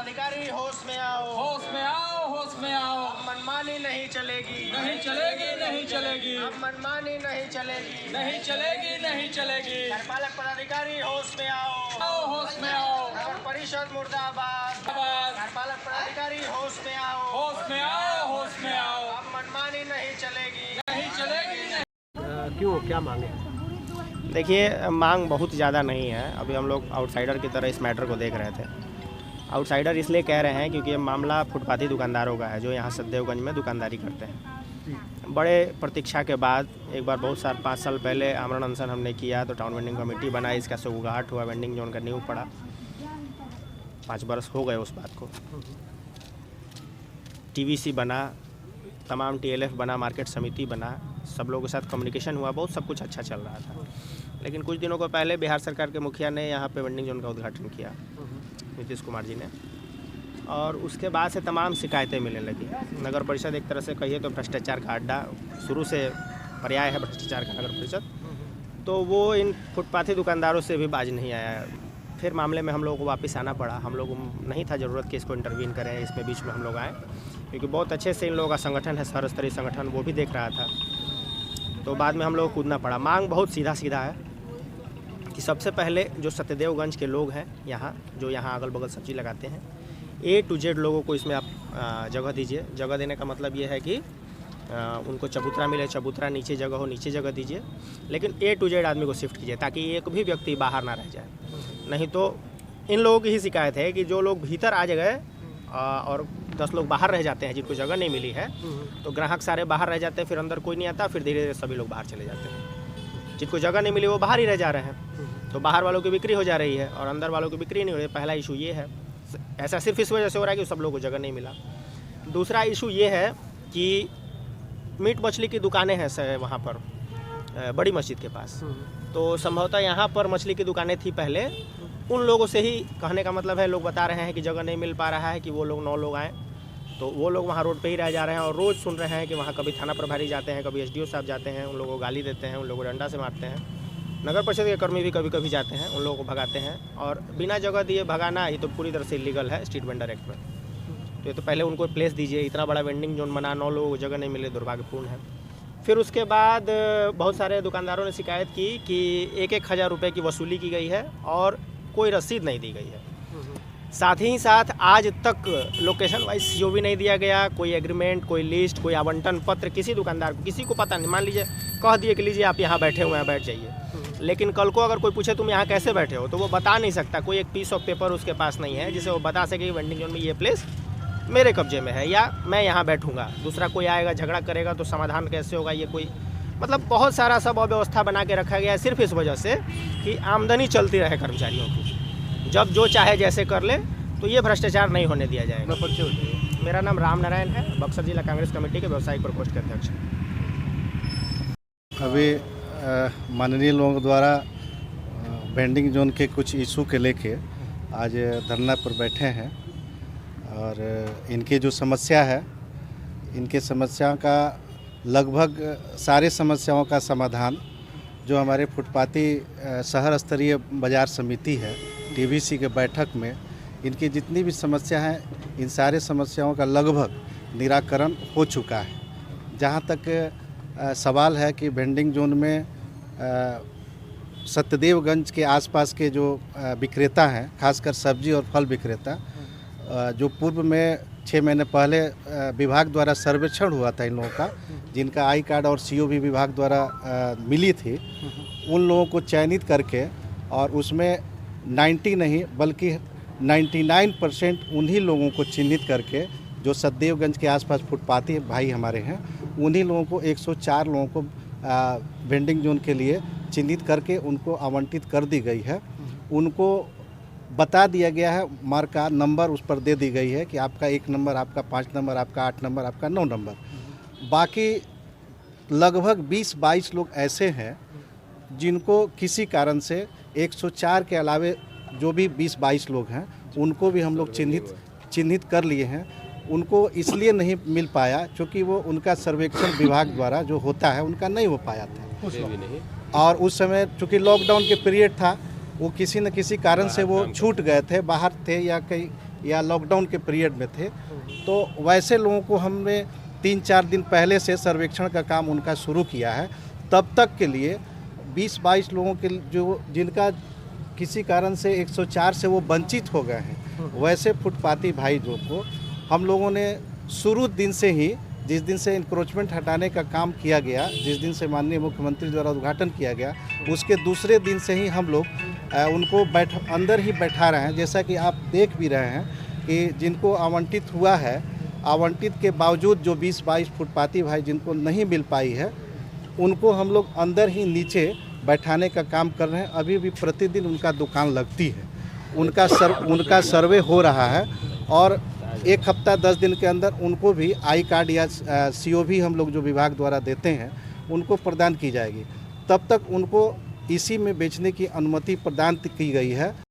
पदाधिकारी होश में आओ, होश में आओ, होश में आओ। अब मनमानी नहीं चलेगी, नहीं चलेगी, नहीं चलेगी, अब मनमानी नहीं चलेगी, नहीं चलेगी, नहीं चलेगी। कार्यपालक पदाधिकारी होश में आओ, आओ, होश में आओ। नगर परिषद मुर्दाबाद, आवाज। कार्यपालक पदाधिकारी होश में आओ, होश में आओ, होश में आओ। अब मनमानी नहीं चलेगी, नहीं चलेगी, नहीं। क्यों, क्या मांगे? देखिए, मांग बहुत ज़्यादा नहीं है। अभी हम लोग आउटसाइडर की तरह इस मैटर को देख रहे थे। आउटसाइडर इसलिए कह रहे हैं क्योंकि ये मामला फुटपाथी दुकानदारों का है जो यहाँ सतदेवगंज में दुकानदारी करते हैं। बड़े प्रतीक्षा के बाद एक बार बहुत 5 साल पहले आमरण अनशन हमने किया तो टाउन वेंडिंग कमेटी बना, इसका सुगबुगाहट हुआ, वेंडिंग जोन का नींव पड़ा। 5 बरस हो गए उस बात को। TVC बना, तमाम TLF बना, मार्केट समिति बना, सब लोगों के साथ कम्युनिकेशन हुआ, बहुत सब कुछ अच्छा चल रहा था। लेकिन कुछ दिनों को पहले बिहार सरकार के मुखिया ने यहाँ पे वेंडिंग जोन का उद्घाटन किया, नीतीश कुमार जी ने, और उसके बाद से तमाम शिकायतें मिलने लगी। नगर परिषद एक तरह से कहिए तो भ्रष्टाचार का अड्डा, शुरू से पर्याय है भ्रष्टाचार का नगर परिषद, तो वो इन फुटपाथी दुकानदारों से भी बाज नहीं आया। फिर मामले में हम लोगों को वापस आना पड़ा। हम लोग नहीं था ज़रूरत कि इसको इंटरवीन करें, इसमें बीच में हम लोग आए क्योंकि बहुत अच्छे से इन लोगों का संगठन है, सर्व स्तरीय संगठन, वो भी देख रहा था। तो बाद में हम लोग को कूदना पड़ा। मांग बहुत सीधा है कि सबसे पहले जो सत्यदेवगंज के लोग हैं यहाँ, जो यहाँ अगल बगल सब्जी लगाते हैं, A to Z लोगों को इसमें आप जगह दीजिए। जगह देने का मतलब ये है कि उनको चबूतरा मिले, चबूतरा, नीचे जगह हो, नीचे जगह दीजिए, लेकिन A to Z आदमी को शिफ्ट कीजिए ताकि एक भी व्यक्ति बाहर ना रह जाए। नहीं तो इन लोगों की ही शिकायत है कि जो लोग भीतर आ गए और 10 लोग बाहर रह जाते हैं जिनको जगह नहीं मिली है, तो ग्राहक सारे बाहर रह जाते हैं, फिर अंदर कोई नहीं आता, फिर धीरे धीरे सभी लोग बाहर चले जाते हैं। जिनको जगह नहीं मिली वो बाहर ही रह जा रहे हैं, तो बाहर वालों की बिक्री हो जा रही है और अंदर वालों की बिक्री नहीं हो रही। पहला इशू ये है। ऐसा सिर्फ इस वजह से हो रहा है कि सब लोगों को जगह नहीं मिला। दूसरा इशू ये है कि मीट मछली की दुकानें हैं वहाँ पर बड़ी मस्जिद के पास, तो संभवतः यहाँ पर मछली की दुकानें थी पहले। उन लोगों से ही कहने का मतलब है, लोग बता रहे हैं कि जगह नहीं मिल पा रहा है कि वो लोग 9 लोग आएँ, तो वो लोग वहाँ रोड पे ही रह जा रहे हैं और रोज़ सुन रहे हैं कि वहाँ कभी थाना प्रभारी जाते हैं, कभी SDO साहब जाते हैं, उन लोगों को गाली देते हैं, उन लोगों को डंडा से मारते हैं। नगर परिषद के कर्मी भी कभी कभी जाते हैं, उन लोगों को भगाते हैं, और बिना जगह दिए भगाना ये तो पूरी तरह से इलीगल है स्ट्रीट वेंडर एक्ट में। तो ये तो पहले उनको प्लेस दीजिए। इतना बड़ा वेंडिंग जोन बना, 9 लोगों को जगह नहीं मिले, दुर्भाग्यपूर्ण है। फिर उसके बाद बहुत सारे दुकानदारों ने शिकायत की कि 1-1 हज़ार रुपये की वसूली की गई है और कोई रसीद नहीं दी गई है। साथ ही साथ आज तक लोकेशन वाइज COV नहीं दिया गया, कोई एग्रीमेंट, कोई लिस्ट, कोई आवंटन पत्र किसी दुकानदार को, किसी को पता नहीं। मान लीजिए कह दिए कि लीजिए आप यहाँ बैठे हुए हैं, बैठ जाइए, लेकिन कल को अगर कोई पूछे तुम यहाँ कैसे बैठे हो, तो वो बता नहीं सकता। कोई एक पीस ऑफ पेपर उसके पास नहीं है जिसे वो बता सके कि वेंडिंग जोन में ये प्लेस मेरे कब्जे में है या मैं यहाँ बैठूंगा। दूसरा कोई आएगा झगड़ा करेगा तो समाधान कैसे होगा, ये कोई मतलब बहुत सारा सब अव्यवस्था बना के रखा गया है सिर्फ इस वजह से कि आमदनी चलती रहे कर्मचारियों की। जब जो चाहे जैसे कर ले, तो ये भ्रष्टाचार नहीं होने दिया जाएगा। मेरा नाम राम नारायण है, बक्सर जिला कांग्रेस कमेटी के व्यवसायिक प्रकोष्ठ के अध्यक्ष। अभी माननीय लोगों द्वारा वेंडिंग जोन के कुछ इशू के लेके आज धरना पर बैठे हैं और इनकी जो समस्या है, इनके समस्या का लगभग सारे समस्याओं का समाधान जो हमारे फुटपाथी शहर स्तरीय बाजार समिति है, TVC के बैठक में इनकी जितनी भी समस्या हैं, इन सारे समस्याओं का लगभग निराकरण हो चुका है। जहाँ तक सवाल है कि वेंडिंग जोन में सत्यदेवगंज के आसपास के जो विक्रेता हैं, खासकर सब्जी और फल विक्रेता, जो पूर्व में 6 महीने पहले विभाग द्वारा सर्वेक्षण हुआ था इन लोगों का, जिनका आई कार्ड और COV विभाग द्वारा मिली थी, उन लोगों को चयनित करके और उसमें 90 नहीं बल्कि 99% उन्हीं लोगों को चिन्हित करके जो सतदेवगंज के आसपास फुटपाथी भाई हमारे हैं, उन्हीं लोगों को 104 लोगों को वेंडिंग जोन के लिए चिन्हित करके उनको आवंटित कर दी गई है। उनको बता दिया गया है, मार्का नंबर उस पर दे दी गई है कि आपका 1 नंबर, आपका 5 नंबर, आपका 8 नंबर, आपका 9 नंबर। बाकी लगभग 20-22 लोग ऐसे हैं जिनको किसी कारण से 104 के अलावे जो भी 20-22 लोग हैं उनको भी हम लोग चिन्हित कर लिए हैं। उनको इसलिए नहीं मिल पाया क्योंकि वो उनका सर्वेक्षण विभाग द्वारा जो होता है उनका नहीं हो पाया था, और उस समय चूँकि लॉकडाउन के पीरियड था, वो किसी न किसी कारण से वो छूट गए थे, बाहर थे या कहीं या लॉकडाउन के पीरियड में थे, तो वैसे लोगों को हमने 3-4 दिन पहले से सर्वेक्षण का काम उनका शुरू किया है। तब तक के लिए 20-22 लोगों के जो जिनका किसी कारण से 104 से वो वंचित हो गए हैं, वैसे फुटपाती भाई जो को हम लोगों ने शुरू दिन से ही, जिस दिन से इंक्रोचमेंट हटाने का काम किया गया, जिस दिन से माननीय मुख्यमंत्री द्वारा उद्घाटन किया गया, उसके दूसरे दिन से ही हम लोग उनको अंदर ही बैठा रहे हैं। जैसा कि आप देख भी रहे हैं कि जिनको आवंटित हुआ है, आवंटित के बावजूद जो 20-22 फुटपाती भाई जिनको नहीं मिल पाई है, उनको हम लोग अंदर ही नीचे बैठाने का काम कर रहे हैं। अभी भी प्रतिदिन उनका दुकान लगती है, उनका सर्वे हो रहा है और 1 हफ्ता 10 दिन के अंदर उनको भी आई कार्ड या COV हम लोग जो विभाग द्वारा देते हैं उनको प्रदान की जाएगी। तब तक उनको इसी में बेचने की अनुमति प्रदान की गई है।